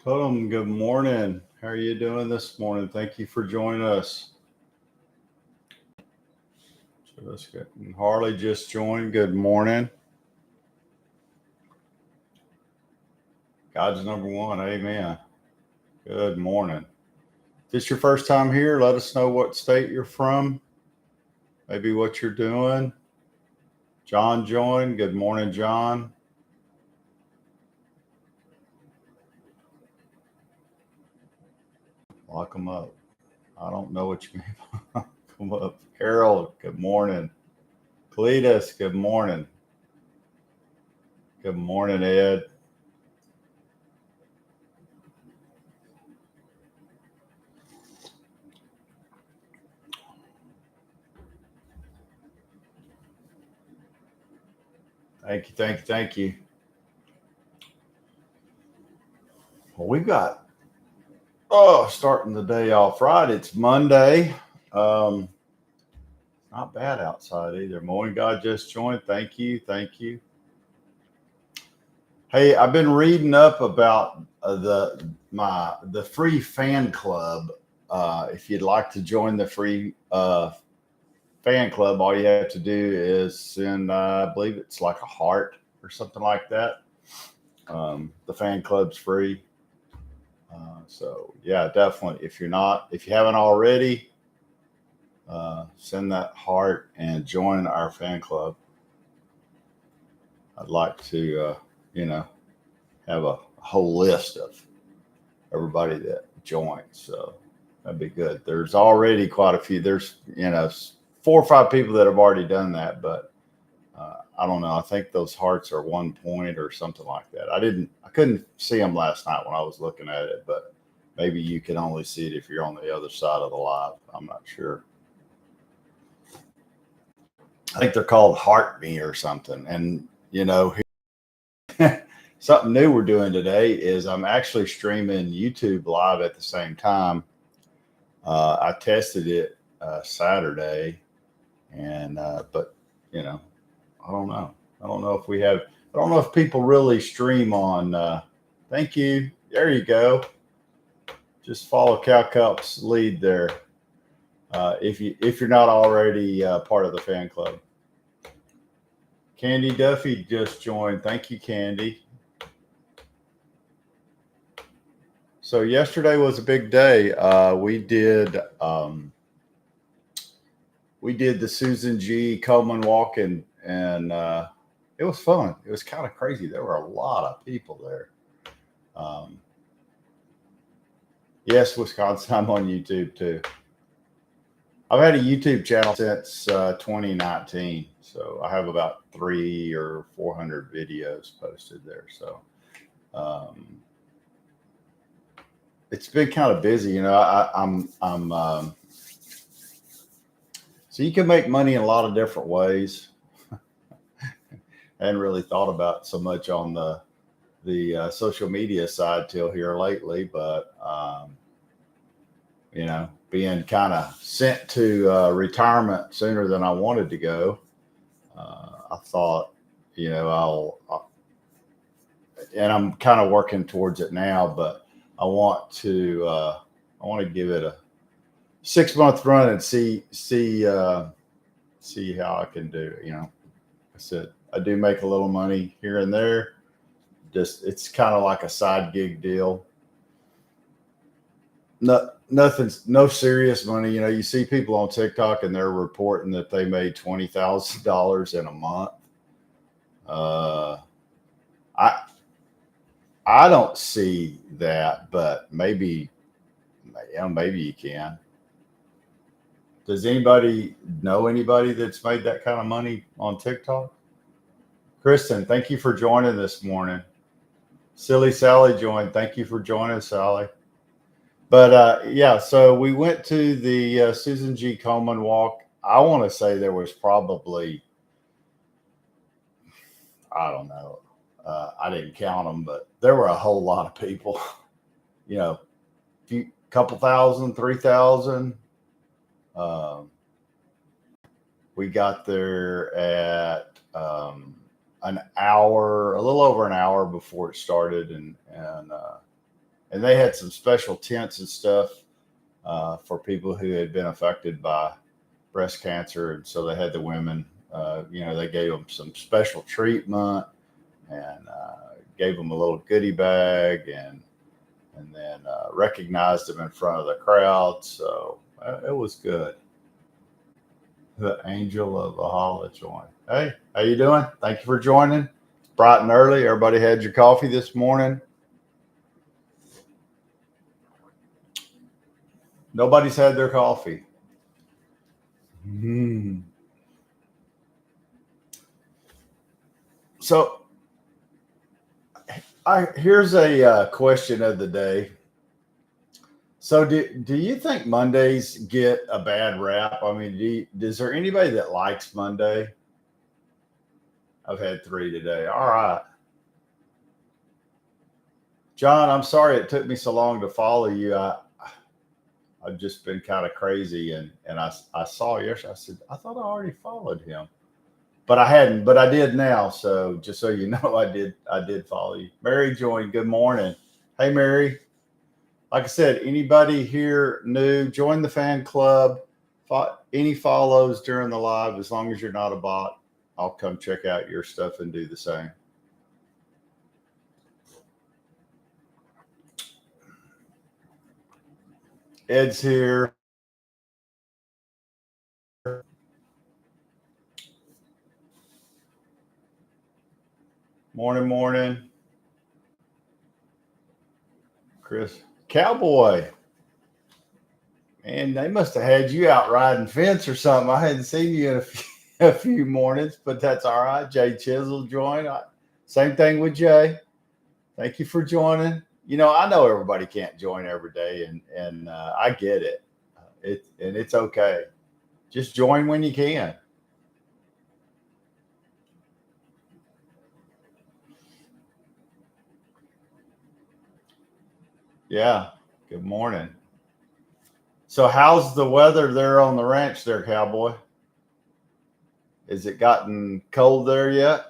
Pullum, good morning. How are you doing this morning? Thank you for joining us. So let's get Harley just joined. Good morning. God's number one. Amen. Good morning. If it's your first time here, let us know what state you're from, maybe what you're doing. John joined. Good morning, John. Lock them up. I don't know what you mean. Come up. Harold, good morning. Cletus, good morning. Good morning, Ed. Thank you. Well, we've got starting the day off right. It's Monday. Not bad outside either. Morning, God just joined. Thank you. Hey, I've been reading up about the free fan club. If you'd like to join the free fan club, all you have to do is send, I believe it's like a heart or something like that. The fan club's free. So yeah, definitely. If you haven't already, send that heart and join our fan club. I'd like to, have a whole list of everybody that joins. So that'd be good. There's already quite a few. There's, 4 or 5 people that have already done that, but I don't know. I think those hearts are 1 point or something like that. I couldn't see them last night when I was looking at it, but maybe you can only see it if you're on the other side of the live. I'm not sure. I think they're called Heart Me or something. And, something new we're doing today is I'm actually streaming YouTube live at the same time. I tested it Saturday, and but I don't know. I don't know if people really stream on. Thank you. There you go. Just follow Cow Cup's lead there. If you're not already part of the fan club. Candy Duffy just joined. Thank you, Candy. So yesterday was a big day. We did the Susan G. Coleman walk, and it was fun. It was kind of crazy. There were a lot of people there. Yes, Wisconsin. I'm on YouTube too. I've had a YouTube channel since 2019, so I have about 300 or 400 videos posted there. So it's been kind of busy. I'm so you can make money in a lot of different ways. I hadn't really thought about so much on the social media side till here lately, but being kind of sent to retirement sooner than I wanted to go, I thought, and I'm kind of working towards it now, but I want to give it a 6-month run and see how I can do. I said I do make a little money here and there. Just it's kind of like a side gig deal. No serious money. You see people on TikTok and they're reporting that they made $20,000 in a month. I don't see that, but maybe you can. Does anybody know anybody that's made that kind of money on TikTok? Kristen, thank you for joining this morning. Silly Sally joined. Thank you for joining, Sally. But yeah, so we went to the Susan G. Komen walk. I want to say there was probably, I don't know, I didn't count them, but there were a whole lot of people. Couple thousand, 3,000. We got there at an hour, a little over an hour before it started, and and they had some special tents and stuff for people who had been affected by breast cancer. And so they had the women, they gave them some special treatment and gave them a little goodie bag and then recognized them in front of the crowd. So it was good. The Angel of Ahala joined. Hey, how you doing? Thank you for joining. It's bright and early. Everybody had your coffee this morning. Nobody's had their coffee. So here's a question of the day. So do you think Mondays get a bad rap? I mean, is there anybody that likes Monday? I've had 3 today. All right. John, I'm sorry it took me so long to follow you. I've just been kind of crazy, and I saw yesterday. I said, I thought I already followed him. But I hadn't, but I did now. So just so you know, I did follow you. Mary joined. Good morning. Hey, Mary. Like I said, anybody here new, join the fan club. Any follows during the live, as long as you're not a bot, I'll come check out your stuff and do the same. Ed's here. Morning. Chris. Cowboy. Man, they must have had you out riding fence or something. I hadn't seen you in a few mornings, but that's all right. Jay Chisel joined. Same thing with Jay. Thank you for joining. I know everybody can't join every day, and I get it. It's okay. Just join when you can. Yeah. Good morning. So how's the weather there on the ranch there, Cowboy? Is it gotten cold there yet?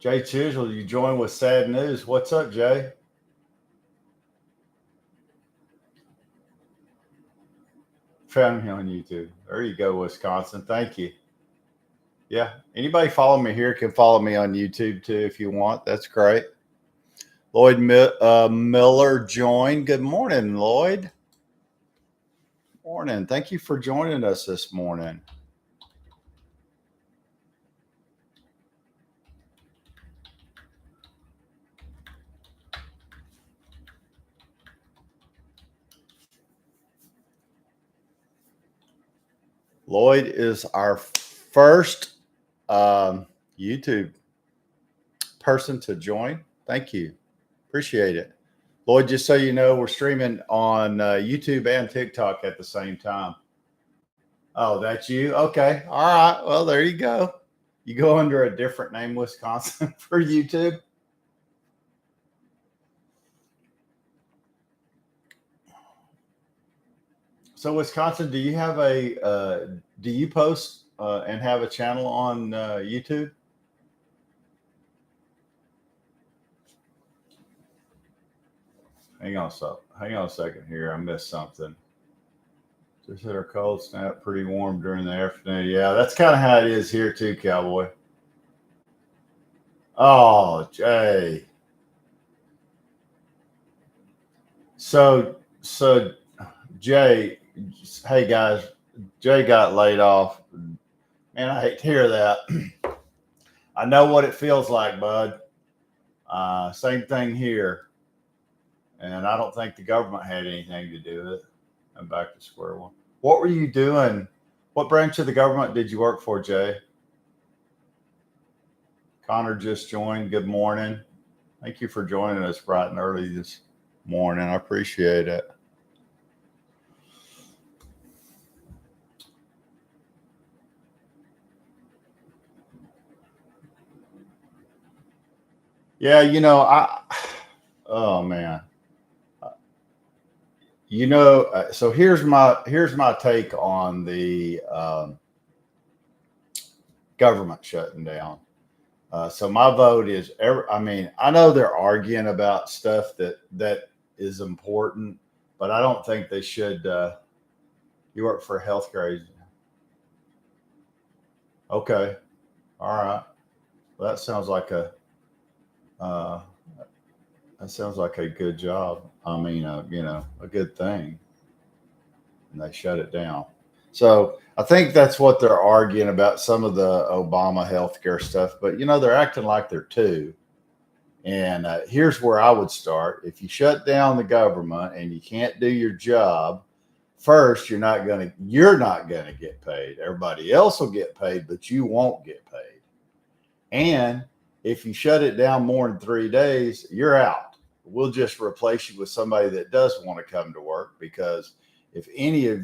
Jay Chisel, you joined with sad news. What's up, Jay? Found me on YouTube. There you go, Wisconsin. Thank you. Yeah. Anybody follow me here can follow me on YouTube too if you want. That's great. Lloyd Miller joined. Good morning, Lloyd. Morning. Thank you for joining us this morning. Lloyd is our first YouTube person to join. Thank you. Appreciate it. Lloyd, just so you know, we're streaming on YouTube and TikTok at the same time. Oh, that's you? Okay. All right. Well, there you go. You go under a different name, Wisconsin, for YouTube. So, Wisconsin, do you have do you post and have a channel on YouTube? Hang on a second here. I missed something. Just hit our cold snap, pretty warm during the afternoon. Yeah, that's kind of how it is here too, Cowboy. Oh, Jay. So Jay, hey guys, Jay got laid off. Man, I hate to hear that. I know what it feels like, bud. Same thing here. And I don't think the government had anything to do with it. I'm back to square one. What were you doing? What branch of the government did you work for, Jay? Connor just joined. Good morning. Thank you for joining us bright and early this morning. I appreciate it. Yeah, oh man. So here's my take on the government shutting down. So my vote is, I mean, I know they're arguing about stuff that is important, but I don't think they should. You work for a healthcare agency. Okay. All right. Well, uh, that sounds like a good job. I mean, a good thing. And they shut it down. So I think that's what they're arguing about, some of the Obama healthcare stuff. But they're acting like they're two. And here's where I would start: if you shut down the government and you can't do your job, first you're not gonna get paid. Everybody else will get paid, but you won't get paid. And if you shut it down more than 3 days, you're out. We'll just replace you with somebody that does want to come to work, because if any of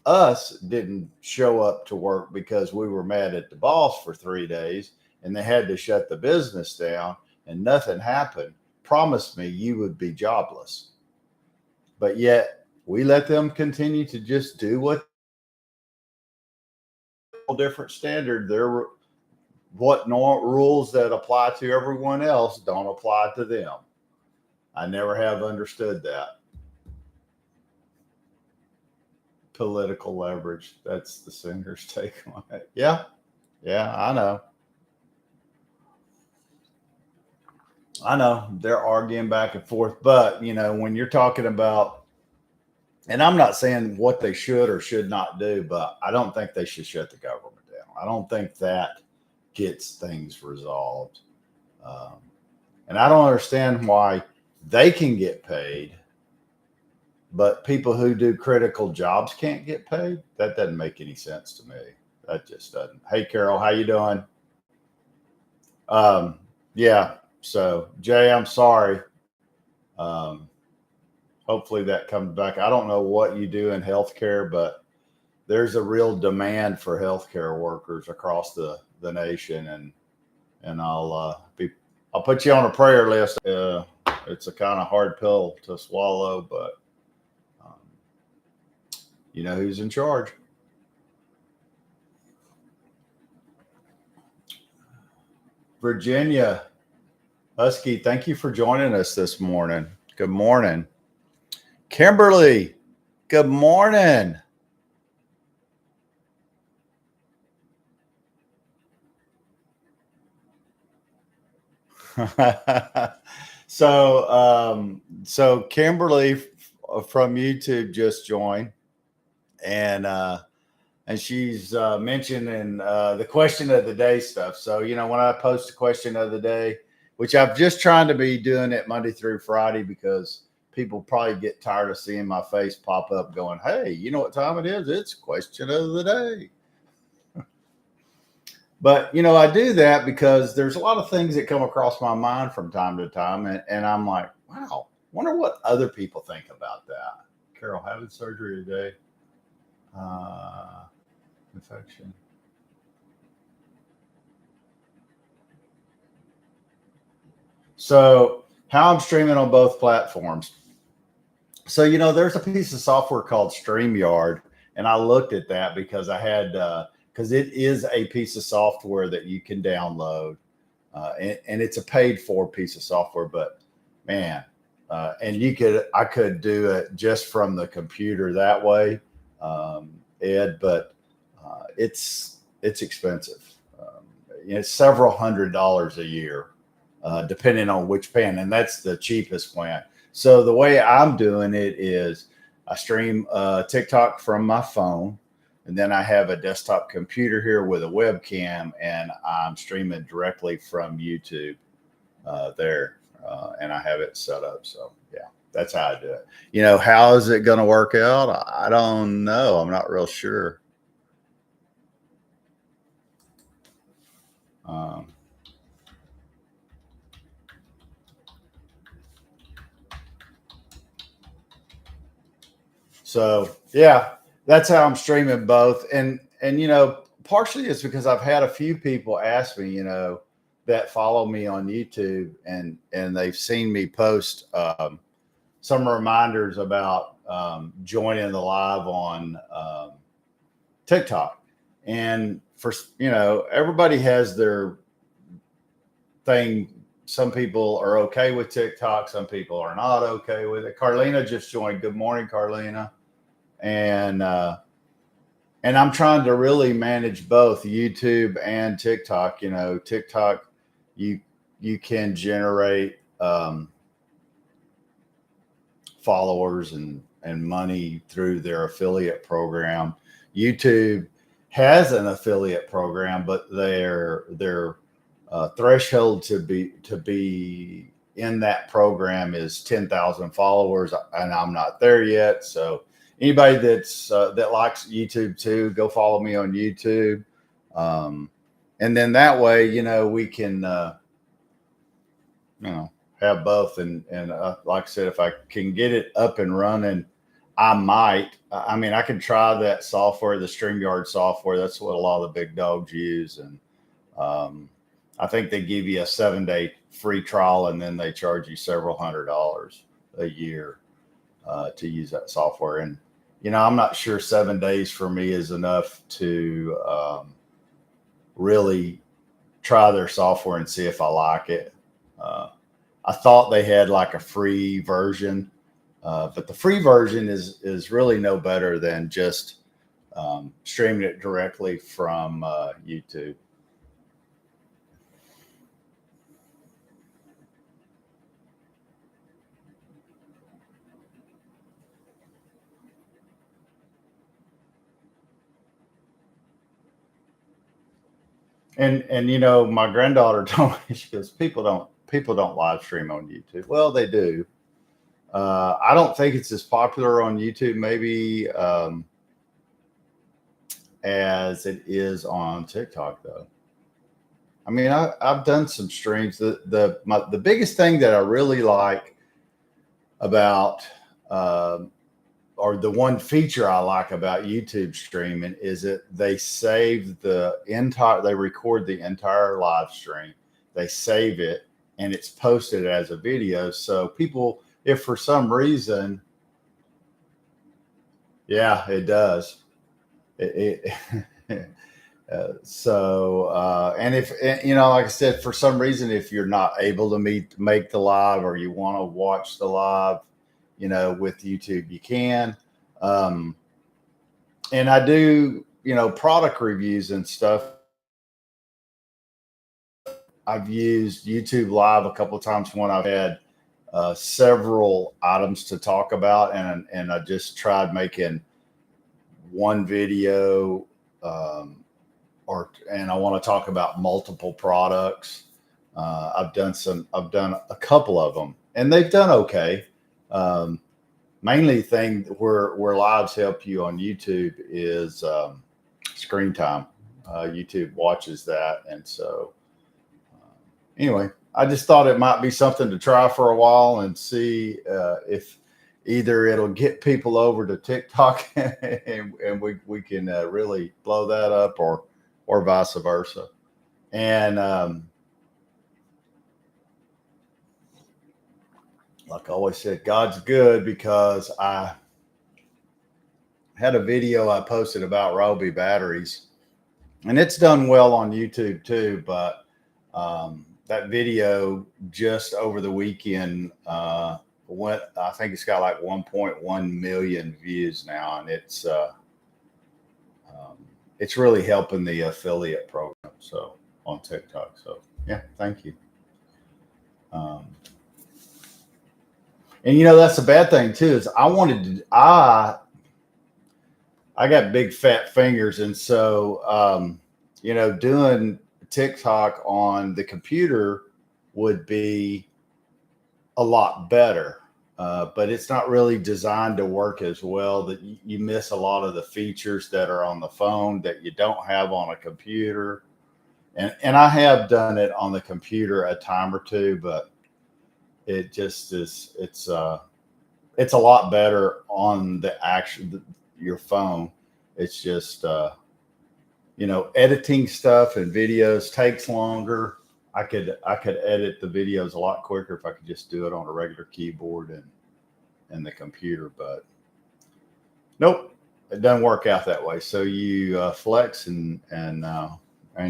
us didn't show up to work because we were mad at the boss for 3 days and they had to shut the business down and nothing happened, promise me you would be jobless. But yet we let them continue to just do what different standard. What rules that apply to everyone else don't apply to them. I never have understood that. Political leverage. That's the singer's take on it. Yeah. Yeah, I know. They're arguing back and forth, but when you're talking about, and I'm not saying what they should or should not do, but I don't think they should shut the government down. I don't think that gets things resolved. And I don't understand why they can get paid, but people who do critical jobs can't get paid. That doesn't make any sense to me. That just doesn't. Hey, Carol, how you doing? Yeah. So, Jay, I'm sorry. Hopefully that comes back. I don't know what you do in healthcare, but there's a real demand for healthcare workers across the nation, and I'll put you on a prayer list. It's a kind of hard pill to swallow, but you know who's in charge. Virginia Husky, thank you for joining us this morning. Good morning. Kimberly, good morning. So Kimberly from YouTube just joined, and she's mentioning the question of the day stuff. So when I post a question of the day, which I've just trying to be doing it Monday through Friday, because people probably get tired of seeing my face pop up going, hey, you know what time it is? It's question of the day. But, I do that because there's a lot of things that come across my mind from time to time. And I'm like, wow, wonder what other people think about that. Carol, having surgery today. Infection. So how I'm streaming on both platforms. So, there's a piece of software called StreamYard. And I looked at that because I had, because it is a piece of software that you can download, and it's a paid for piece of software. But man, and I could do it just from the computer that way, Ed. But it's expensive. It's several $100s a year, depending on which plan, and that's the cheapest plan. So the way I'm doing it is I stream TikTok from my phone. And then I have a desktop computer here with a webcam, and I'm streaming directly from YouTube there. And I have it set up. So, yeah, that's how I do it. How is it going to work out? I don't know. I'm not real sure. So, yeah, that's how I'm streaming both. And partially it's because I've had a few people ask me, that follow me on YouTube, and they've seen me post some reminders about joining the live on TikTok. And for, everybody has their thing. Some people are okay with TikTok. Some people are not okay with it. Carlina just joined. Good morning, Carlina. And I'm trying to really manage both YouTube and TikTok. TikTok, you can generate followers and money through their affiliate program. YouTube has an affiliate program, but their threshold to be in that program is 10,000 followers, and I'm not there yet. So anybody that likes YouTube too, go follow me on YouTube, and then that way, we can have both. And like I said, if I can get it up and running, I might. I mean, I can try that software, the StreamYard software. That's what a lot of the big dogs use, and I think they give you a 7-day free trial, and then they charge you several $100s a year to use that software. And I'm not sure 7 days for me is enough to really try their software and see if I like it. I thought they had like a free version, but the free version is really no better than just streaming it directly from YouTube. And my granddaughter told me, she goes, people don't live stream on YouTube. Well, they do. I don't think it's as popular on YouTube, maybe as it is on TikTok, though. I mean, I've done some streams. The biggest thing that I really like about, or the one feature I like about YouTube streaming, is that they record the entire live stream, they save it, and it's posted as a video. So people, if for some reason, yeah, it does. And if, like I said, for some reason, if you're not able to make the live, or you want to watch the live, with YouTube, you can. And I do, product reviews and stuff. I've used YouTube Live a couple of times when I've had several items to talk about, and I just tried making one video, and I want to talk about multiple products. I've done a couple of them, and they've done okay. Mainly thing where lives help you on YouTube is screen time. YouTube watches that, and so anyway, I just thought it might be something to try for a while and see if either it'll get people over to TikTok and we can really blow that up, or vice versa. And like I always said, God's good, because I had a video I posted about Ryobi batteries, and it's done well on YouTube too. But that video just over the weekend I think it's got like 1.1 million views now, and it's really helping the affiliate program, so on TikTok. So yeah, thank you. And that's the bad thing too, is I got big fat fingers, and so doing TikTok on the computer would be a lot better, but it's not really designed to work as well. That you miss a lot of the features that are on the phone that you don't have on a computer. And I have done it on the computer a time or two, but it just is. It's a lot better on your phone. It's just editing stuff and videos takes longer. I could edit the videos a lot quicker if I could just do it on a regular keyboard and the computer. But nope, it doesn't work out that way. So you flex and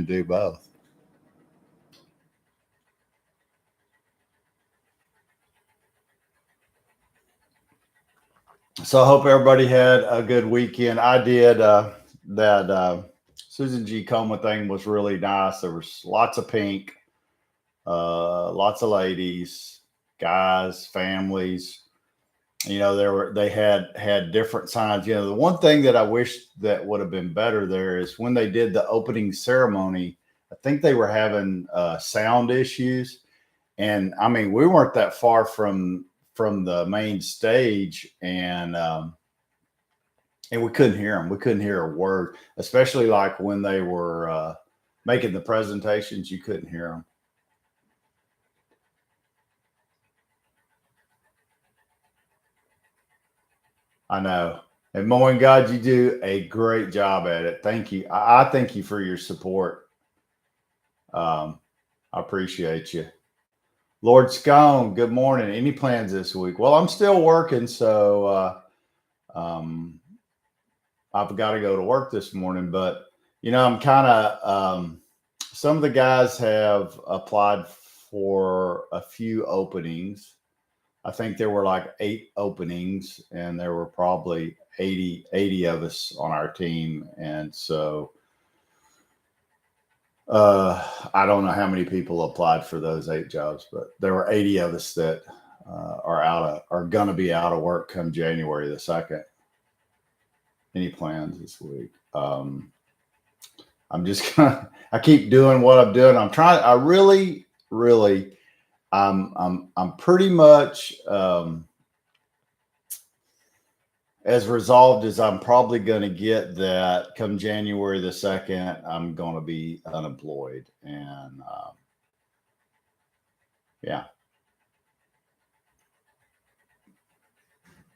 do both. So I hope everybody had a good weekend. I did. That Susan G. Komen thing was really nice. There was lots of pink, lots of ladies, guys, families. They had different signs. The one thing that I wish that would have been better there is when they did the opening ceremony, I think they were having sound issues. And I mean, we weren't that far from the main stage, and we couldn't hear them. We couldn't hear a word, especially like when they were making the presentations. You couldn't hear them. I know. And Moen, God, you do a great job at it. Thank you. I thank you for your support. I appreciate you. Lord Scone, good morning. Any plans this week? Well, I'm still working, so I've got to go to work this morning. But I'm kind of some of the guys have applied for a few openings. I think there were like 8 openings, and there were probably 80 of us on our team. And so I don't know how many people applied for those 8 jobs, but there were 80 of us that are going to be out of work come January the 2nd. Any plans this week? I'm just gonna. I keep doing what I'm doing. I'm trying. I really. I'm pretty much as resolved as I'm probably going to get that come January the 2nd, I'm going to be unemployed. And yeah.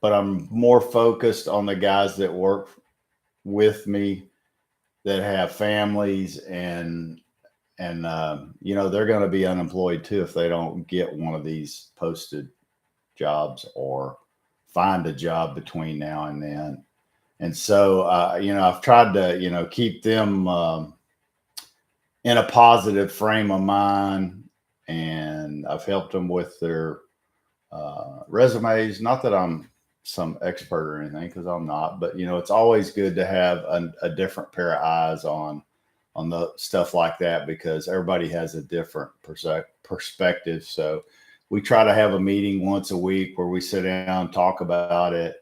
But I'm more focused on the guys that work with me that have families, and they're going to be unemployed too if they don't get one of these posted jobs or find a job between now and then. And so, I've tried to, keep them in a positive frame of mind, and I've helped them with their resumes. Not that I'm some expert or anything, because I'm not, but it's always good to have a different pair of eyes on the stuff like that, because everybody has a different perspective. So we try to have a meeting once a week where we sit down, talk about it,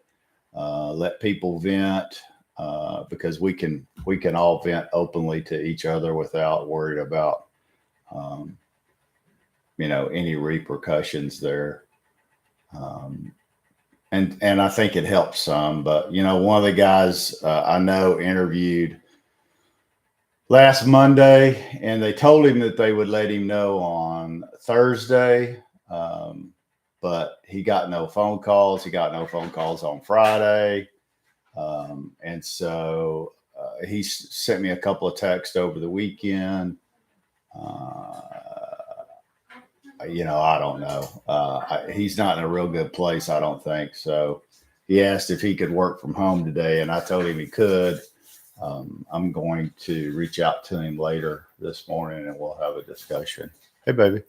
let people vent, because we can all vent openly to each other without worried about any repercussions there. And I think it helps some. But one of the guys I know interviewed last Monday, and they told him that they would let him know on Thursday, but he got no phone calls. He got no phone calls on Friday, and so he sent me a couple of texts over the weekend. I don't know. He's not in a real good place, I don't think. So he asked if he could work from home today, and I told him he could. I'm going to reach out to him later this morning, and we'll have a discussion. Hey, baby.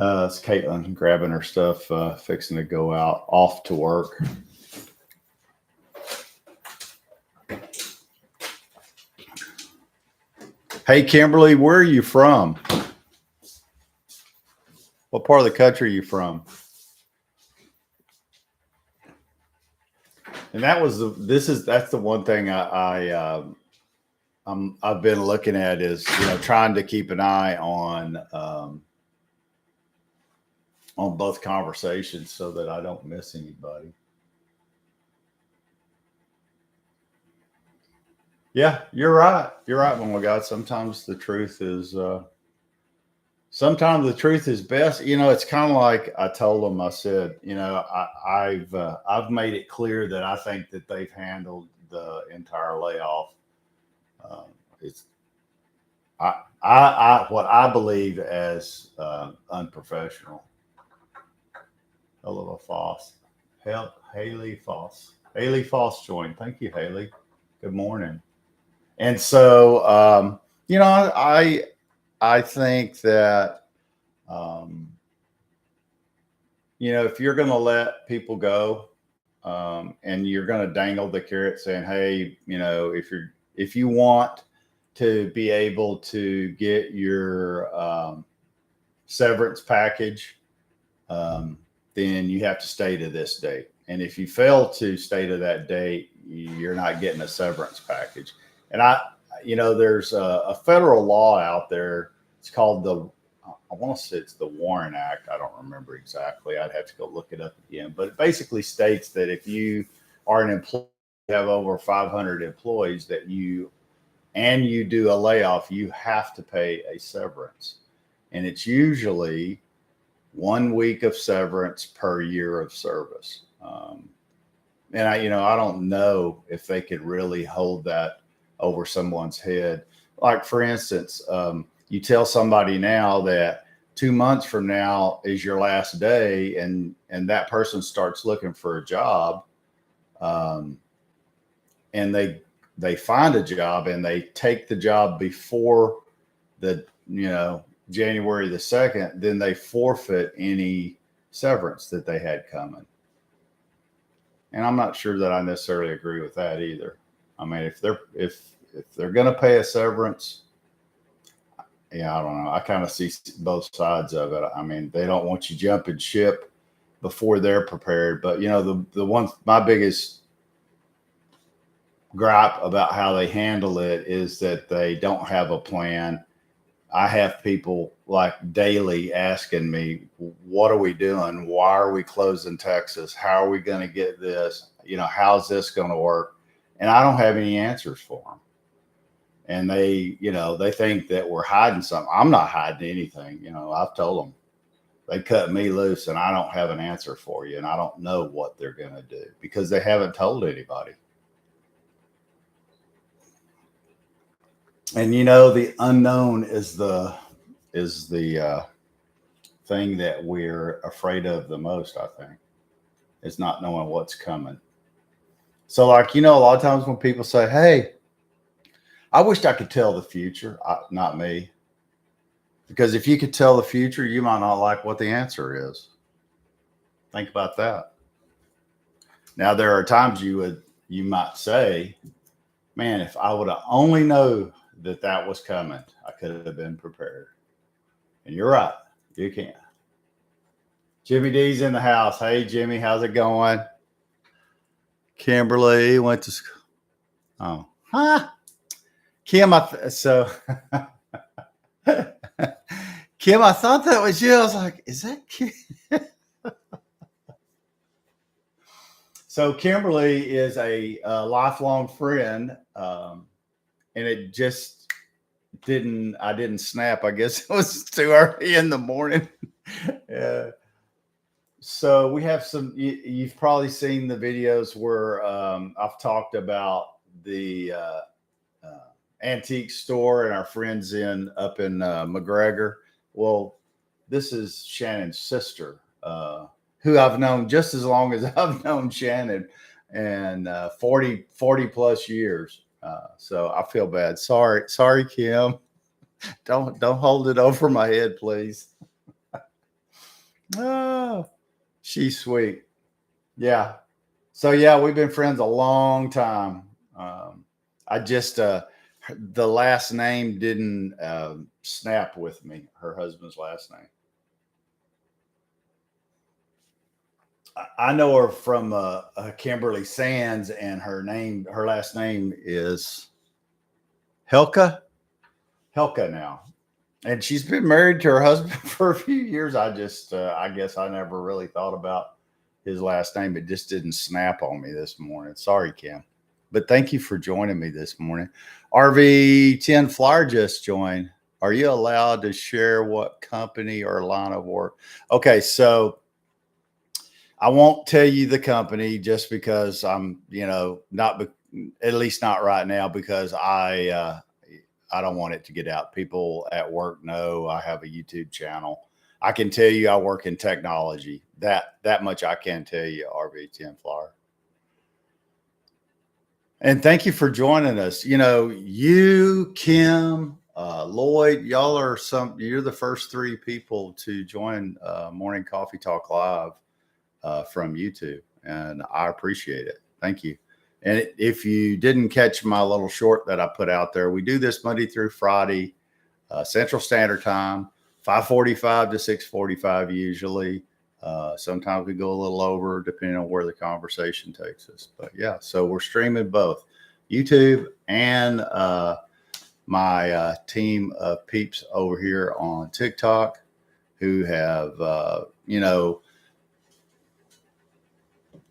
It's Caitlin grabbing her stuff, fixing to go off to work. Hey, Kimberly, where are you from? What part of the country are you from? And that's the one thing I've been looking at is, trying to keep an eye on both conversations so that I don't miss anybody. Yeah, you're right. You're right, my God. Sometimes the truth is best. It's kind of like I told them. I said, I've made it clear that I think that they've handled the entire layoff. It's what I believe as unprofessional. Hello, Foss. Haley Foss. Haley Foss joined. Thank you, Haley. Good morning. And so, I think that, um, if you're going to let people go, and you're going to dangle the carrot saying, hey, if you want to be able to get your severance package, then you have to stay to this date. And if you fail to stay to that date, you're not getting a severance package. And there's a federal law out there. It's called I want to say it's the Warren Act. I don't remember exactly. I'd have to go look it up again. But it basically states that if you are an employee, you have over 500 employees you do a layoff, you have to pay a severance. And it's usually 1 week of severance per year of service. And I don't know if they could really hold that over someone's head. Like, for instance, you tell somebody now that 2 months from now is your last day, and that person starts looking for a job, and they find a job and they take the job before the January the 2nd, then they forfeit any severance that they had coming. And I'm not sure that I necessarily agree with that either. I mean, if they're going to pay a severance, yeah, I don't know. I kind of see both sides of it. I mean, they don't want you jumping ship before they're prepared. But my biggest gripe about how they handle it is that they don't have a plan. I have people like daily asking me, what are we doing? Why are we closing Texas? How are we going to get this? How's this going to work? And I don't have any answers for them. And they think that we're hiding something. I'm not hiding anything. I've told them they cut me loose and I don't have an answer for you. And I don't know what they're going to do because they haven't told anybody. And the unknown is the thing that we're afraid of the most. I think is not knowing what's coming. So, like, a lot of times when people say, "Hey, I wished I could tell the future," not me, because if you could tell the future, you might not like what the answer is. Think about that. Now, there are times you might say, "Man, if I would have only known that was coming, I could have been prepared." And you're right. You can. Jimmy D's in the house. Hey, Jimmy, how's it going? Kimberly went to school. Oh, huh? Kim, Kim, I thought that was you. I was like, is that Kim? So Kimberly is a lifelong friend, and it just I didn't snap. I guess it was too early in the morning. Yeah. So we have you've probably seen the videos where I've talked about the antique store and our friends up in McGregor. Well, this is Shannon's sister, who I've known just as long as I've known Shannon, and 40 plus years. So I feel bad. Sorry, Kim. Don't hold it over my head, please. Oh, she's sweet. Yeah. So yeah, we've been friends a long time. I just the last name didn't snap with me. Her husband's last name. I know her from Kimberly Sands, and her last name is Helka now, and she's been married to her husband for a few years. I guess I never really thought about his last name. It just didn't snap on me this morning. Sorry, Kim, but thank you for joining me this morning. RV10 Flyer just joined. Are you allowed to share what company or line of work? Okay, so I won't tell you the company just because I'm, not, at least not right now, because I don't want it to get out. People at work know I have a YouTube channel. I can tell you I work in technology. That much I can tell you, RV10 Flyer. And thank you for joining us. You, Kim, Lloyd, you're the first 3 people to join Morning Coffee Talk Live from YouTube. And I appreciate it. Thank you. And if you didn't catch my little short that I put out there, we do this Monday through Friday, Central Standard Time, 5:45 to 6:45 usually. Sometimes we go a little over depending on where the conversation takes us. But yeah, so we're streaming both YouTube and my team of peeps over here on TikTok who have,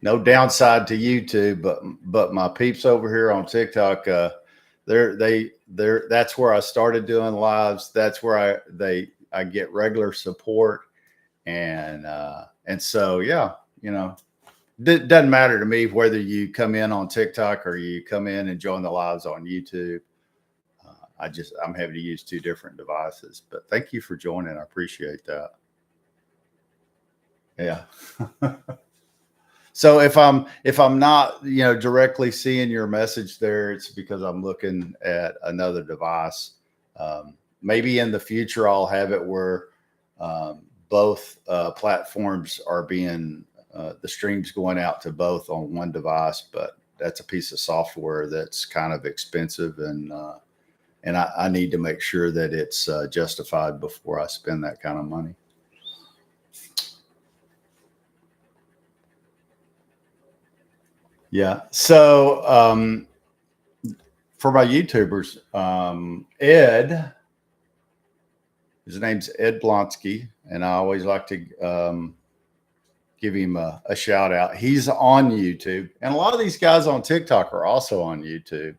no downside to YouTube, but my peeps over here on TikTok, that's where I started doing lives. That's where I get regular support. And so, yeah, it doesn't matter to me whether you come in on TikTok or you come in and join the lives on YouTube. I'm having to use 2 different devices, but thank you for joining. I appreciate that. Yeah. So if I'm not, directly seeing your message there, it's because I'm looking at another device. Maybe in the future, I'll have it where both platforms are being, the streams going out to both on one device, but that's a piece of software that's kind of expensive. And I need to make sure that it's justified before I spend that kind of money. Yeah. So for my YouTubers, Ed, his name's Ed Blonsky, and I always like to give him a shout out. He's on YouTube, and a lot of these guys on TikTok are also on YouTube.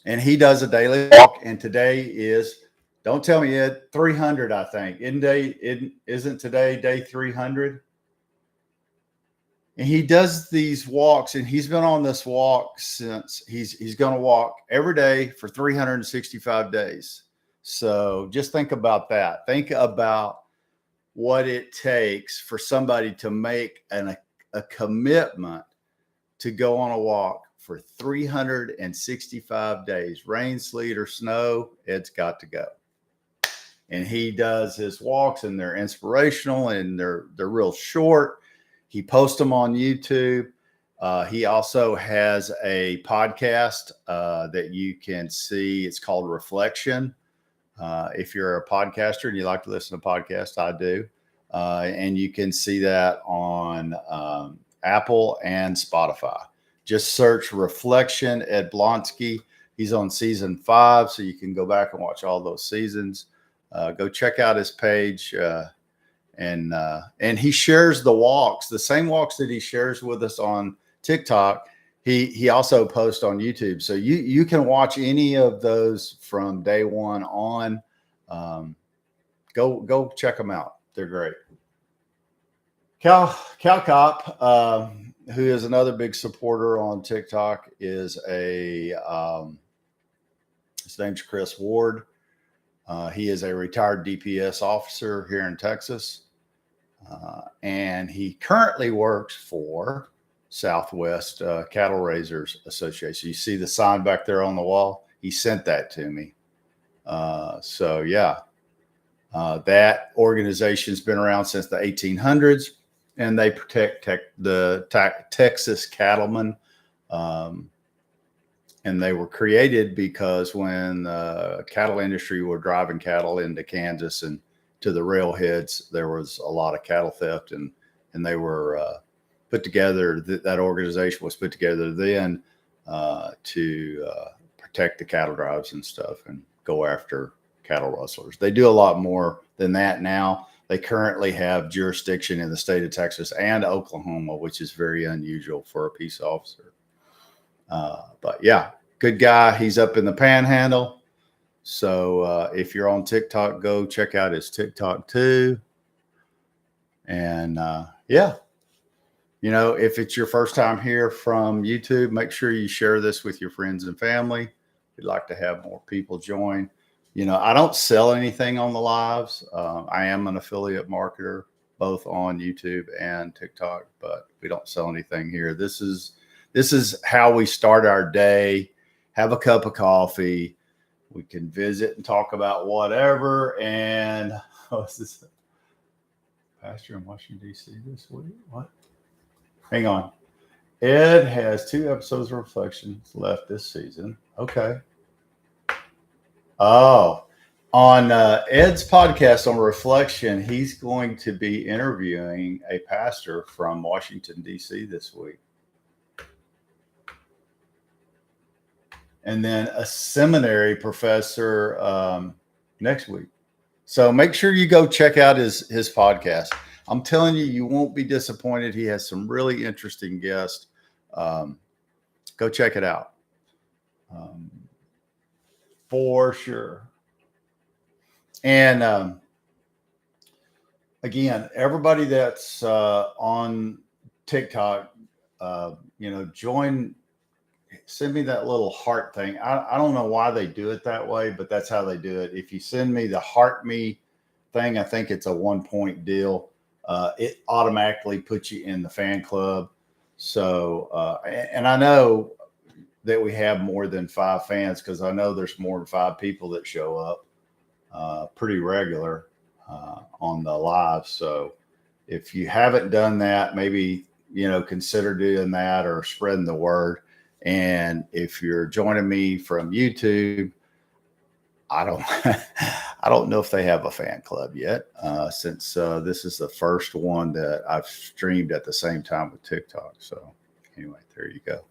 And he does a daily walk, and today is, don't tell me, Ed, 300, I think. Isn't today day 300? And he does these walks, and he's been on this walk since he's going to walk every day for 365 days. So just think about that. Think about what it takes for somebody to make a commitment to go on a walk for 365 days. Rain, sleet, or snow, Ed's got to go. And he does his walks, and they're inspirational, and they're real short. He posts them on YouTube. He also has a podcast that you can see. It's called Reflection. If you're a podcaster and you like to listen to podcasts, I do. And you can see that on Apple and Spotify. Just search Reflection, Ed Blonsky. He's on season 5, so you can go back and watch all those seasons. Go check out his page. And he shares the walks, the same walks that he shares with us on TikTok. He also posts on YouTube. So you can watch any of those from day one on. Go check them out. They're great. Cal Cop, who is another big supporter on TikTok, is his name's Chris Ward. He is a retired DPS officer here in Texas. And he currently works for Southwest Cattle Raisers Association. You see the sign back there on the wall? He sent that to me. So yeah, that organization's been around since the 1800s, and they protect the Texas cattlemen. And they were created because when the cattle industry were driving cattle into Kansas and to the railheads, there was a lot of cattle theft, and they were put together. That organization was put together then to protect the cattle drives and stuff and go after cattle rustlers. They do a lot more than that now. They currently have jurisdiction in the state of Texas and Oklahoma, which is very unusual for a peace officer. But yeah, good guy. He's up in the Panhandle. So if you're on TikTok, go check out his TikTok too. And yeah, if it's your first time here from YouTube, make sure you share this with your friends and family. We'd like to have more people join. I don't sell anything on the lives. I am an affiliate marketer, both on YouTube and TikTok, but we don't sell anything here. This is how we start our day. Have a cup of coffee. We can visit and talk about whatever. And what's this? Pastor in Washington, D.C. this week? What? Hang on. Ed has 2 episodes of Reflections left this season. Okay. Oh, on Ed's podcast on Reflection, he's going to be interviewing a pastor from Washington, D.C. this week. And then a seminary professor next week. So make sure you go check out his podcast. I'm telling you, you won't be disappointed. He has some really interesting guests. Go check it out. For sure. And again, everybody that's on TikTok, send me that little heart thing. I don't know why they do it that way, but that's how they do it. If you send me the heart me thing, I think it's a 1-point deal. It automatically puts you in the fan club. So, and I know that we have more than 5 fans, because I know there's more than 5 people that show up pretty regular on the live. So if you haven't done that, maybe, consider doing that or spreading the word. And if you're joining me from YouTube, I don't know if they have a fan club yet, since this is the first one that I've streamed at the same time with TikTok. So anyway, there you go.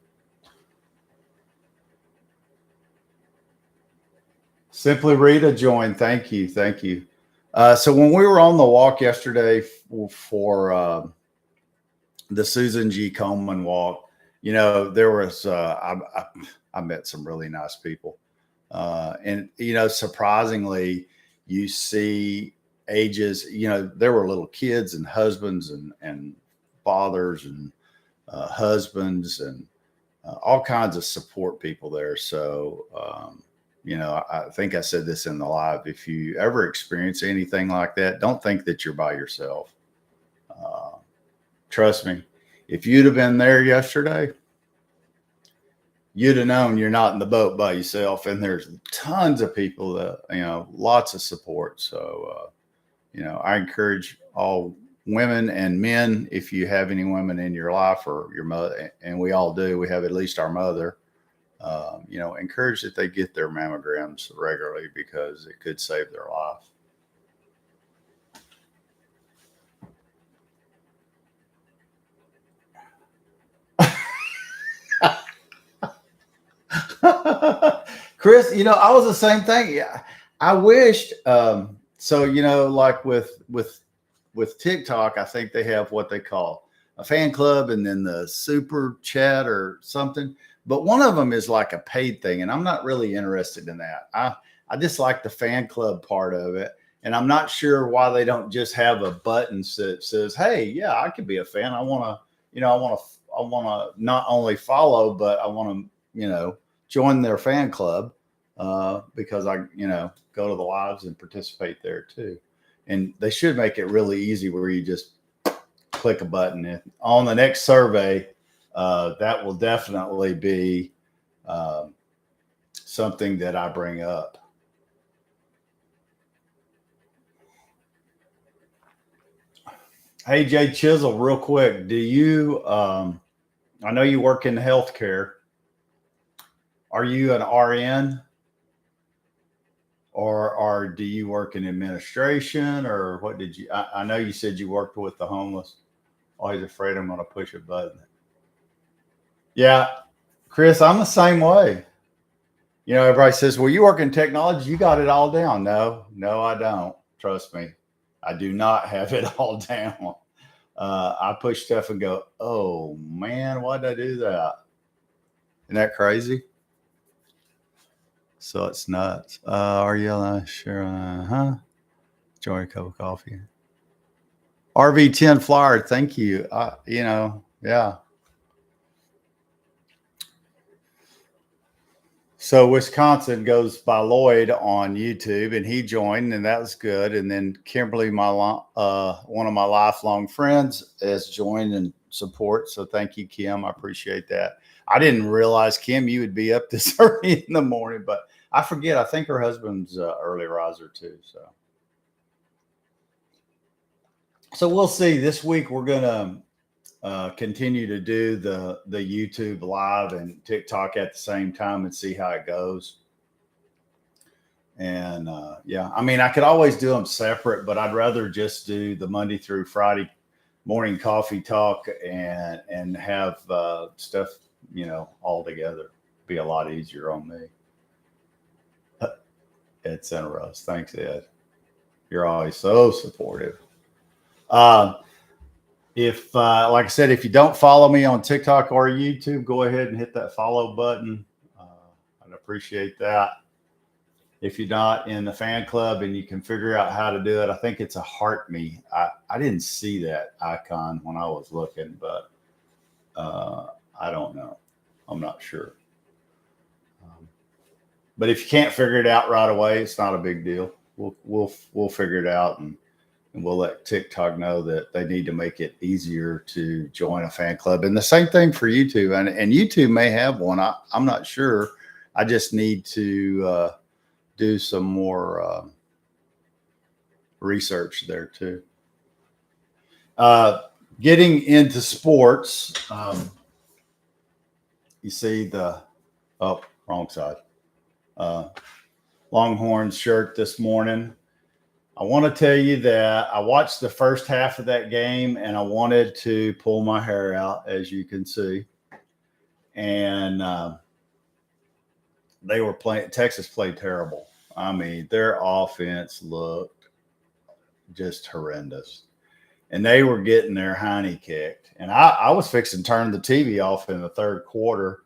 Simply Rita joined. Thank you. So when we were on the walk yesterday for the Susan G. Komen walk, there was I met some really nice people, and surprisingly, you see ages. There were little kids and husbands and fathers and husbands and all kinds of support people there. So I think I said this in the live. If you ever experience anything like that, don't think that you're by yourself. Trust me. If you'd have been there yesterday, you'd have known you're not in the boat by yourself. And there's tons of people that, lots of support. So, I encourage all women and men, if you have any women in your life or your mother, and we all do, we have at least our mother, encourage that they get their mammograms regularly, because it could save their life. Chris, I was the same thing. Yeah, I wished. So like with TikTok, I think they have what they call a fan club, and then the super chat or something. But one of them is like a paid thing, and I'm not really interested in that. I just like the fan club part of it, and I'm not sure why they don't just have a button that says, "Hey, yeah, I could be a fan. I want to not only follow, but I want to, join their fan club, because I, go to the lives and participate there too." And they should make it really easy where you just click a button. And on the next survey, that will definitely be something that I bring up. Hey, Jay Chisel, real quick. Do you, I know you work in healthcare. Are you an RN? Or do you work in administration, or what did you, I know you said you worked with the homeless. Always afraid I'm going to push a button. Yeah, Chris, I'm the same way. Everybody says, well, you work in technology, you got it all down. No, I don't. Trust me. I do not have it all down. I push stuff and go, oh man, why did I do that? Isn't that crazy? So it's nuts. Ariella, sure. Enjoy a cup of coffee. RV10 Flyer, thank you. Yeah. So Wisconsin goes by Lloyd on YouTube, and he joined, and that was good. And then Kimberly, one of my lifelong friends, has joined and support. So thank you, Kim. I appreciate that. I didn't realize, Kim, you would be up this early in the morning, but I forget. I think her husband's early riser too. So we'll see. This week we're gonna continue to do the YouTube live and TikTok at the same time and see how it goes. And yeah, I mean, I could always do them separate, but I'd rather just do the Monday through Friday morning coffee talk and have stuff, all together. Be a lot easier on me. Ed Centeros. Thanks, Ed. You're always so supportive. If, like I said, if you don't follow me on TikTok or YouTube, go ahead and hit that follow button. I'd appreciate that. If you're not in the fan club and you can figure out how to do it, I think it's a heart me. I didn't see that icon when I was looking, but I don't know. I'm not sure. But if you can't figure it out right away, it's not a big deal. We'll figure it out, and we'll let TikTok know that they need to make it easier to join a fan club. And the same thing for YouTube. And YouTube may have one. I'm not sure. I just need to do some more research there too. Getting into sports, you see wrong side. Longhorns shirt this morning. I want to tell you that I watched the first half of that game and I wanted to pull my hair out, as you can see. And Texas played terrible. I mean, their offense looked just horrendous. And they were getting their hiney kicked. And I was fixing to turn the TV off in the third quarter.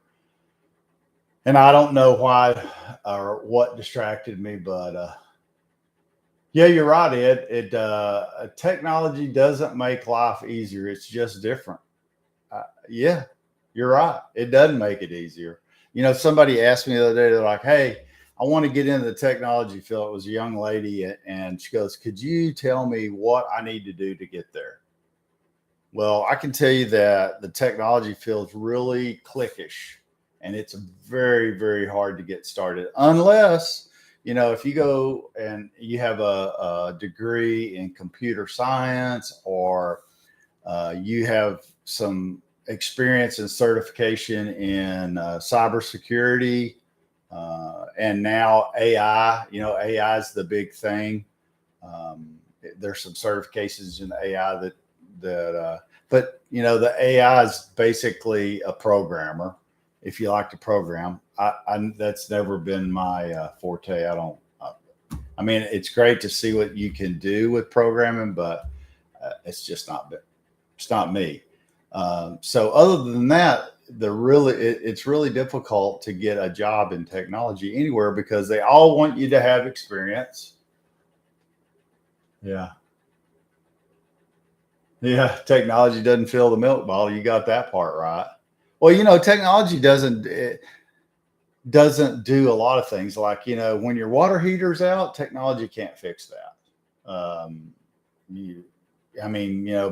And I don't know why or what distracted me, but yeah, you're right, Ed. Technology doesn't make life easier. It's just different. Yeah, you're right. It doesn't make it easier. Somebody asked me the other day, they're like, hey, I want to get into the technology field. It was a young lady, and she goes, could you tell me what I need to do to get there? Well, I can tell you that the technology field is really cliquish, and it's very, very hard to get started unless, if you go and you have a degree in computer science or you have some experience and certification in cybersecurity and now AI, AI is the big thing. There's some certifications in AI but the AI is basically a programmer. If you like to program, that's never been my forte. I mean, it's great to see what you can do with programming, but it's just not me. So other than that, it's really difficult to get a job in technology anywhere because they all want you to have experience. Yeah. Yeah. Technology doesn't fill the milk bottle. You got that part right. Well, technology doesn't do a lot of things. Like, when your water heater's out, technology can't fix that.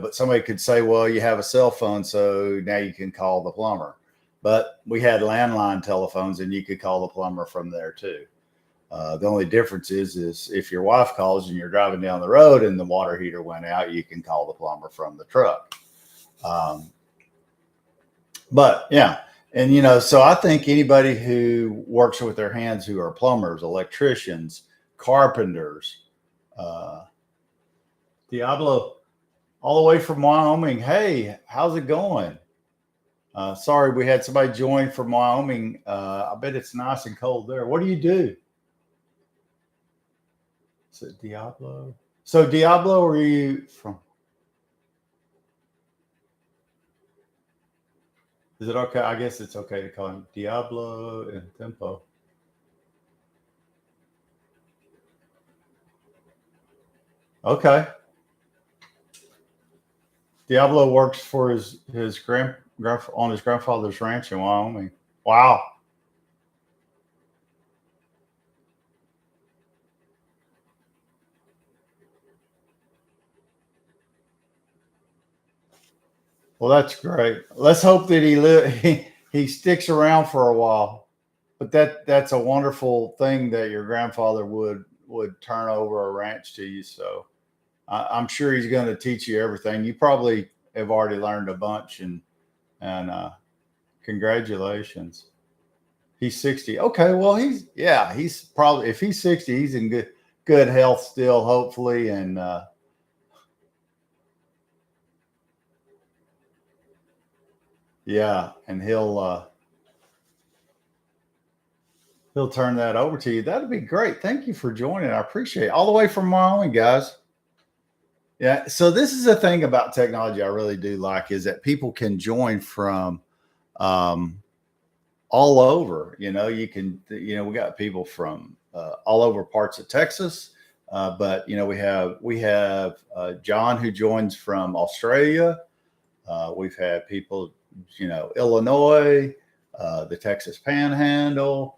But somebody could say, well, you have a cell phone, so now you can call the plumber. But we had landline telephones and you could call the plumber from there too. The only difference is if your wife calls and you're driving down the road and the water heater went out, you can call the plumber from the truck. But yeah. And, so I think anybody who works with their hands, who are plumbers, electricians, carpenters, Diablo, all the way from Wyoming. Hey, how's it going? Sorry, we had somebody join from Wyoming. I bet it's nice and cold there. What do you do? Is it Diablo? So Diablo, where are you from? Is it okay? I guess it's okay to call him Diablo and Tempo. Okay. Diablo works for his on his grandfather's ranch in Wyoming. Wow. Well, that's great. Let's hope that he sticks around for a while. But that's a wonderful thing that your grandfather would turn over a ranch to you. So I'm sure he's going to teach you everything. You probably have already learned a bunch, and congratulations. He's 60. Okay, well he's probably, if he's 60, he's in good health still, hopefully, and yeah, and he'll turn that over to you. That'd be great. Thank you for joining. I appreciate it. All the way from Wyoming, guys. Yeah. So this is the thing about technology I really do like, is that people can join from um, all over. We got people from all over parts of Texas. But we have John, who joins from Australia. We've had people, Illinois, the Texas Panhandle,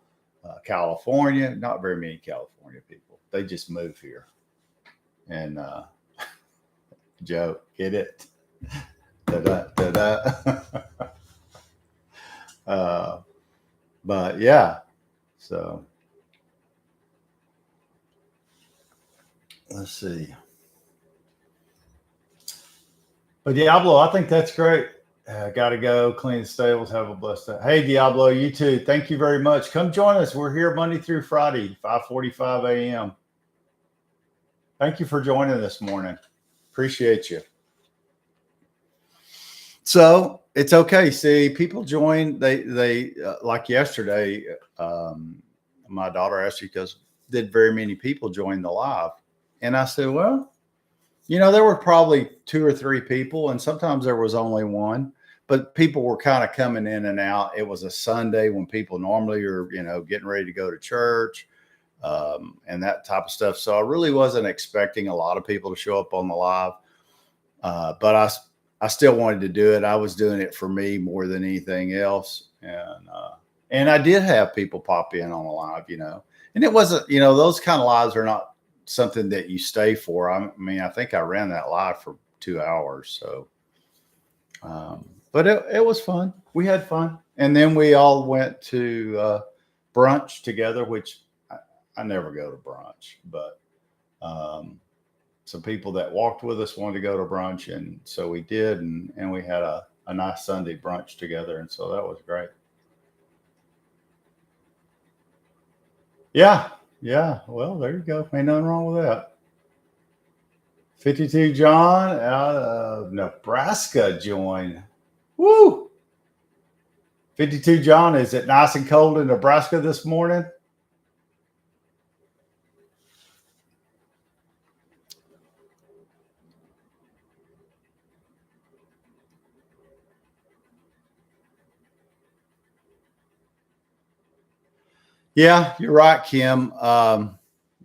California. Not very many California people. They just move here. And Joe, get it? Da-da, da-da. But yeah, so let's see. But Diablo, I think that's great. Got to go clean the stables. Have a blessed day. Hey, Diablo, you too. Thank you very much. Come join us. We're here Monday through Friday, 5:45 a.m. Thank you for joining this morning. Appreciate you. So it's okay. See, people join. They like yesterday. My daughter asked me, because did very many people join the live, and I said, well, there were probably 2 or 3 people, and sometimes there was only one, but people were kind of coming in and out. It was a Sunday when people normally are, getting ready to go to church, and that type of stuff. So I really wasn't expecting a lot of people to show up on the live, but I still wanted to do it. I was doing it for me more than anything else, and I did have people pop in on the live, and it wasn't, those kind of lives are not something that you stay for. I mean, I think I ran that live for 2 hours. So, but it was fun. We had fun. And then we all went to brunch together, which I never go to brunch, but some people that walked with us wanted to go to brunch. And so we did. And we had a nice Sunday brunch together. And so that was great. Yeah. Yeah, well, there you go. Ain't nothing wrong with that. 52 John out of Nebraska joined. Woo! 52 John, is it nice and cold in Nebraska this morning? Yeah, you're right, Kim.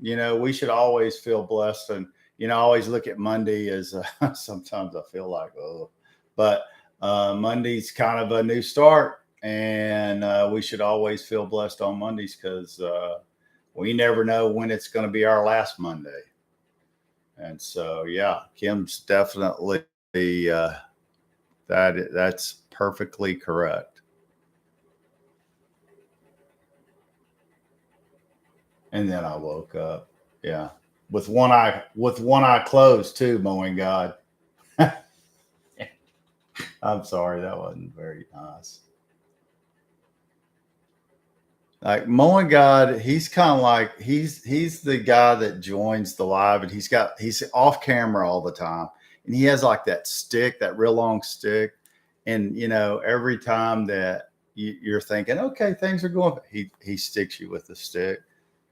We should always feel blessed, and I always look at Monday as sometimes I feel like, oh, but Monday's kind of a new start, and we should always feel blessed on Mondays, because we never know when it's going to be our last Monday. And so, yeah, Kim's definitely that's perfectly correct. And then I woke up, yeah, with one eye closed too, mowing God. I'm sorry, that wasn't very nice. Like mowing God, he's kind of like he's the guy that joins the live, and he's off camera all the time, and he has like that stick, that real long stick, and every time that you're thinking, okay, things are going, he sticks you with the stick.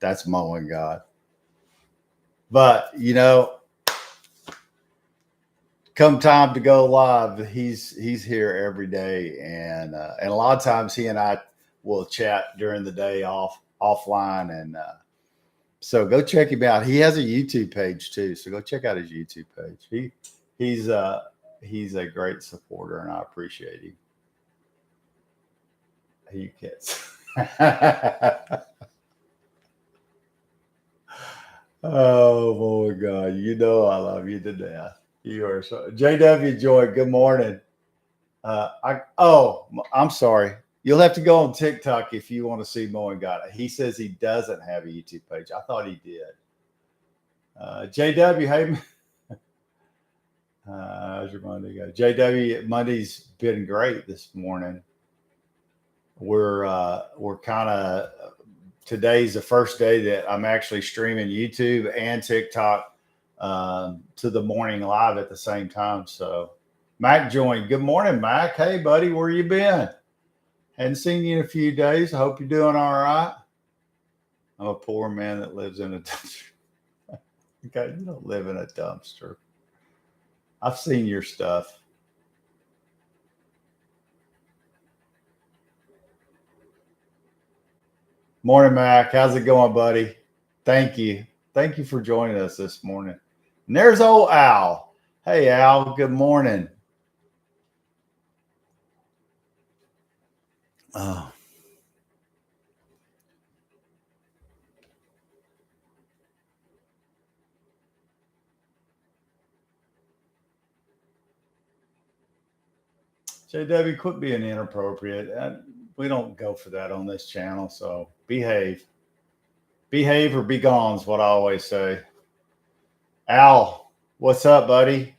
That's mowing God. But come time to go live, he's here every day, and a lot of times he and I will chat during the day offline, and so go check him out. He has a YouTube page too, so go check out his YouTube page. He's a great supporter, and I appreciate him. You kids. Oh my God! I love you to death. You are so. JW Joy, good morning. I'm sorry. You'll have to go on TikTok if you want to see Mo and God. He says he doesn't have a YouTube page. I thought he did. JW, hey, how's your Monday go? JW, Monday's been great this morning. We're kind of, today's the first day that I'm actually streaming YouTube and TikTok to the morning live at the same time. So Mac joined. Good morning, Mac. Hey, buddy, where you been? Hadn't seen you in a few days. I hope you're doing all right. I'm a poor man that lives in a dumpster. Okay, you don't live in a dumpster. I've seen your stuff. Morning, Mac. How's it going, buddy? Thank you. Thank you for joining us this morning. And there's old Al. Hey, Al. Good morning. Oh. JW, quit being inappropriate. We don't go for that on this channel, so behave. Behave or be gone is what I always say. Al, what's up, buddy?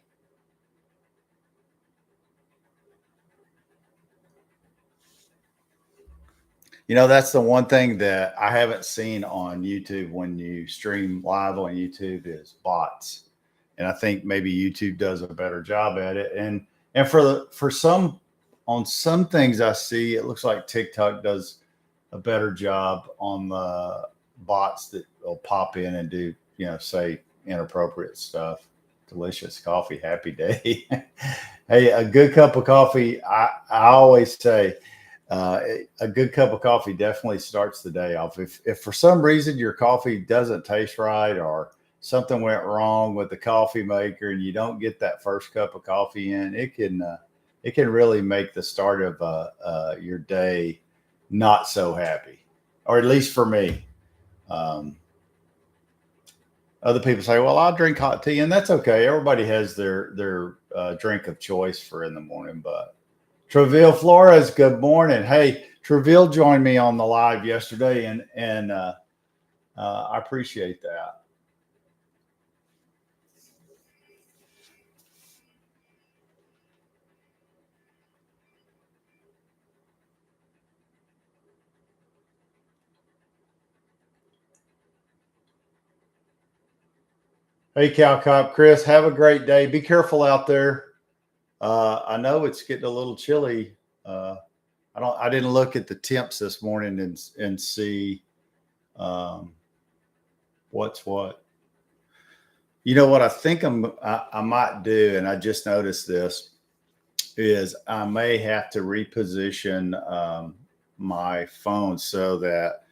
You know, that's the one thing that I haven't seen on YouTube when you stream live on YouTube is bots. And I think maybe YouTube does a better job at it. And for some, on some things I see, it looks like TikTok does a better job on the bots that will pop in and do, say inappropriate stuff. Delicious coffee, happy day. Hey, a good cup of coffee. I always say a good cup of coffee definitely starts the day off. If for some reason your coffee doesn't taste right or something went wrong with the coffee maker and you don't get that first cup of coffee in, it can really make the start of your day not so happy, or at least for me. Other people say, well, I'll drink hot tea, and that's okay. Everybody has their drink of choice for in the morning. But Treville Flores, good morning. Hey, Treville joined me on the live yesterday, and I appreciate that. Hey, Cal Cop, Chris, have a great day. Be careful out there. I know it's getting a little chilly. I didn't look at the temps this morning and see what's what. You know what I think I might do, and I just noticed this, is I may have to reposition my phone so that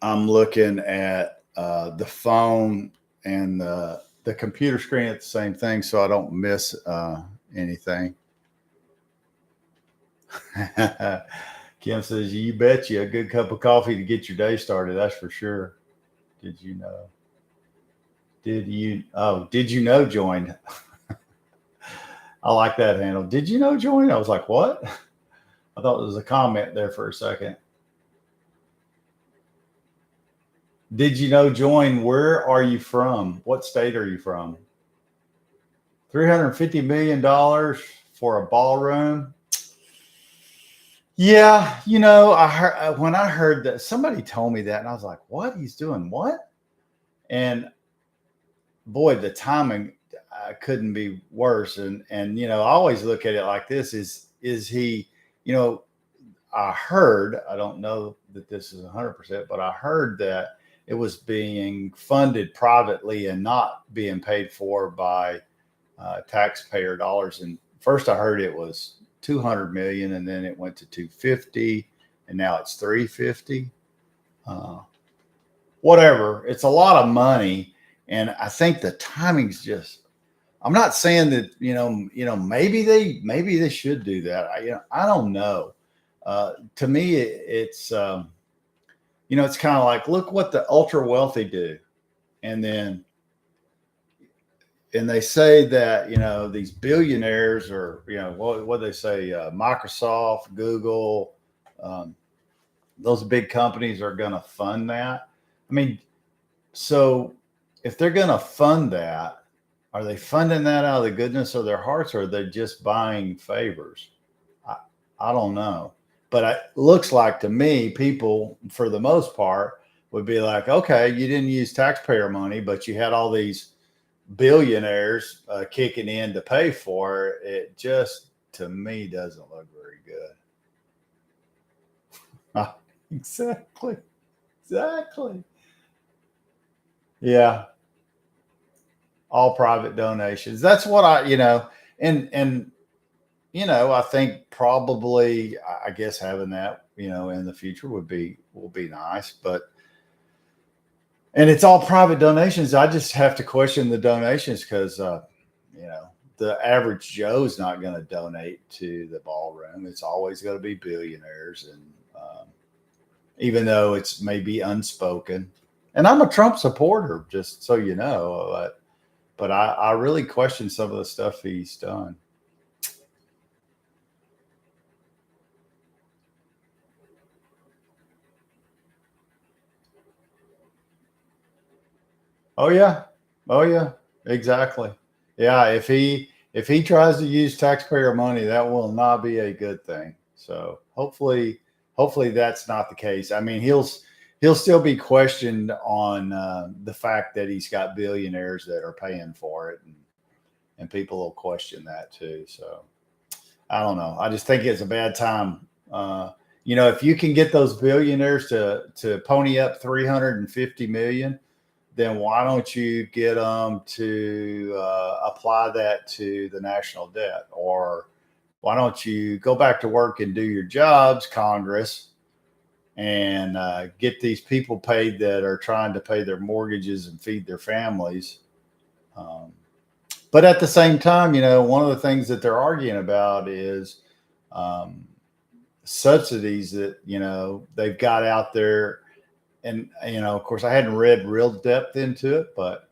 I'm looking at the phone and the computer screen at the same thing, so I don't miss anything. Kim says, "You bet you a good cup of coffee to get your day started. That's for sure." Did you know? Did you know? Joined. I like that handle. Did you know? Joined. I was like, what? I thought there was a comment there for a second. Did you know? Join. Where are you from? What state are you from? $350 million for a ballroom. Yeah, I heard when I heard that, somebody told me that, and I was like, "What? He's doing what?" And boy, the timing couldn't be worse. And I always look at it like this: is he? I heard. I don't know that this is 100%, but I heard that it was being funded privately and not being paid for by taxpayer dollars. And first, I heard it was 200 million, and then it went to 250, and now it's 350. Whatever, it's a lot of money, and I think the timing's just. I'm not saying that maybe they should do that. I don't know. To me, it's it's kind of like, look what the ultra wealthy do, and then and they say that, these billionaires are, what they say, Microsoft, Google, um, those big companies are going to fund that. I mean, so if they're going to fund that, are they funding that out of the goodness of their hearts, or are they just buying favors? I don't know. But it looks like to me, people, for the most part, would be like, okay, you didn't use taxpayer money, but you had all these billionaires kicking in to pay for it. It just, to me, doesn't look very good. Exactly. Yeah. All private donations. That's what and I think probably, I guess having that, in the future will be nice, and it's all private donations. I just have to question the donations because, the average Joe's not going to donate to the ballroom. It's always going to be billionaires. And even though it's maybe unspoken, and I'm a Trump supporter, just so you know, but I really question some of the stuff he's done. Oh yeah. Oh yeah. Exactly. Yeah. If he tries to use taxpayer money, that will not be a good thing. So hopefully that's not the case. I mean, he'll still be questioned on the fact that he's got billionaires that are paying for it, and people will question that too. So I don't know. I just think it's a bad time. If you can get those billionaires to pony up 350 million, then why don't you get them to apply that to the national debt? Or why don't you go back to work and do your jobs, Congress, and get these people paid that are trying to pay their mortgages and feed their families? But at the same time, one of the things that they're arguing about is subsidies that, they've got out there. And, of course, I hadn't read real depth into it, but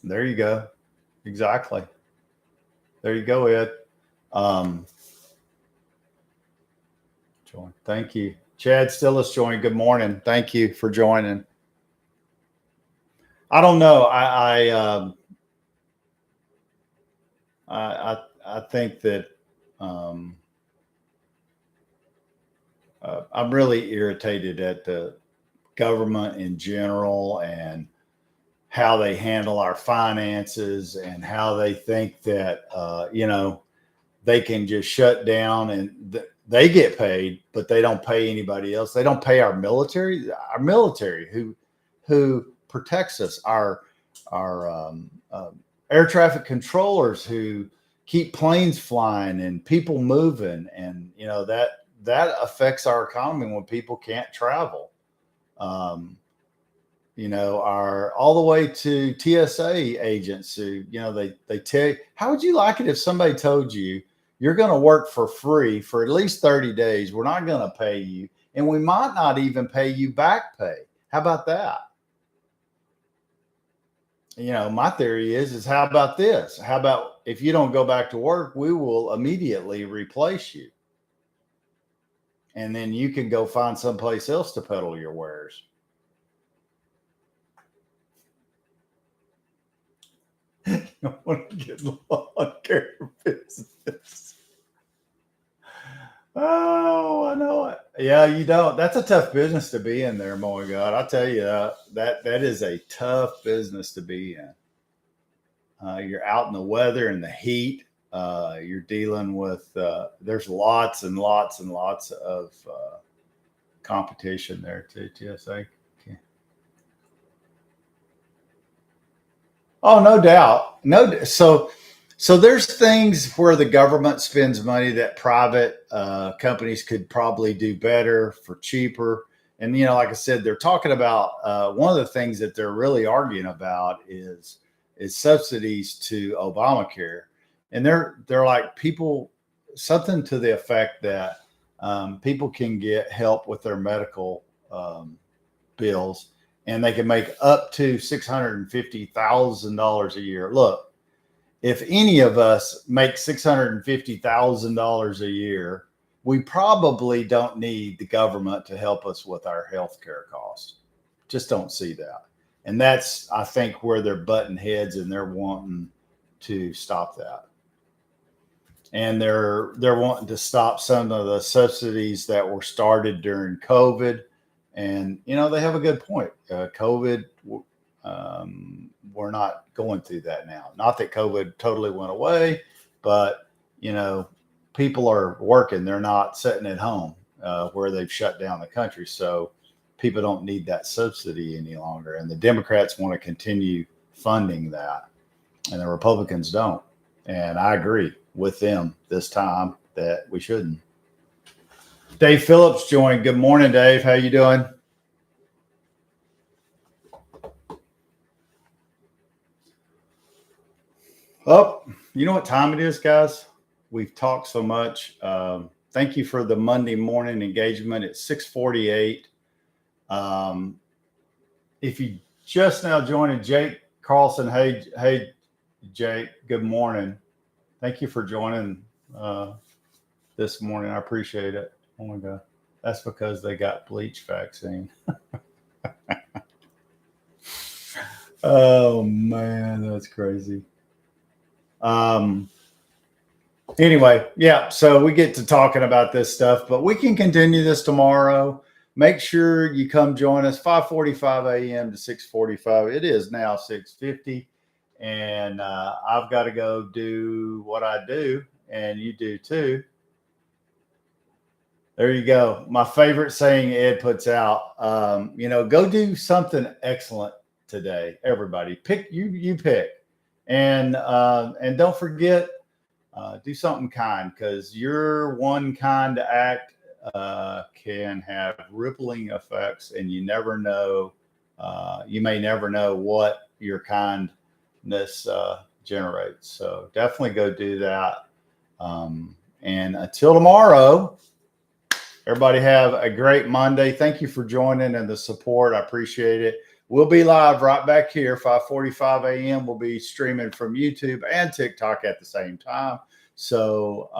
there you go. Exactly. There you go, Ed. Join. Thank you. Chad Stillis joined. Good morning. Thank you for joining. I don't know. I think that I'm really irritated at the government in general and how they handle our finances and how they think that they can just shut down and they get paid, but they don't pay anybody else. They don't pay our military who protects us, our air traffic controllers who keep planes flying and people moving, and that affects our economy when people can't travel. Our all the way to TSA agents who, they tell you, how would you like it if somebody told you you're going to work for free for at least 30 days? We're not going to pay you, and we might not even pay you back pay. How about that? My theory is how about this? How about if you don't go back to work, we will immediately replace you. And then you can go find someplace else to peddle your wares. You don't want to get lawn care business. Oh, I know it. Yeah, you don't. That's a tough business to be in there, my God. I'll tell you that is a tough business to be in. You're out in the weather and the heat. You're dealing with, there's lots and lots and lots of competition there too, TSA. Okay. Oh, no doubt. No. So there's things where the government spends money that private companies could probably do better for cheaper. And, like I said, they're talking about one of the things that they're really arguing about is subsidies to Obamacare. And they're like something to the effect that people can get help with their medical bills and they can make up to $650,000 a year. Look, if any of us make $650,000 a year, we probably don't need the government to help us with our health care costs. Just don't see that. And that's, I think, where they're butting heads, and they're wanting to stop that. And they're wanting to stop some of the subsidies that were started during COVID. And, you know, they have a good point. COVID, we're not going through that now. Not that COVID totally went away, but, you know, people are working. They're not sitting at home where they've shut down the country. So people don't need that subsidy any longer. And the Democrats want to continue funding that, and the Republicans don't. And I agree with them this time that we shouldn't. Dave Phillips joined. Good morning, Dave. How you doing? Oh, you know what time it is, guys? We've talked so much. Thank you for the Monday morning engagement at 6:48. If you just now joined, Jake Carlson, hey, Jake, good morning. Thank you for joining this morning. I appreciate it. Oh my God, that's because they got bleach vaccine. Oh man, that's crazy. Anyway, yeah, so we get to talking about this stuff, but we can continue this tomorrow. Make sure you come join us 5:45 a.m. to 6:45. It is now 6:50, and I've got to go do what I do, and you do too. There you go. My favorite saying Ed puts out, go do something excellent today. Everybody pick you pick, and don't forget, do something kind, because your one kind act can have rippling effects, and you never know. You may never know what your kindness generates. So definitely go do that. And until tomorrow, everybody have a great Monday. Thank you for joining and the support. I appreciate it. We'll be live right back here, 5:45 a.m. We'll be streaming from YouTube and TikTok at the same time. So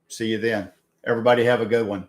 see you then. Everybody have a good one.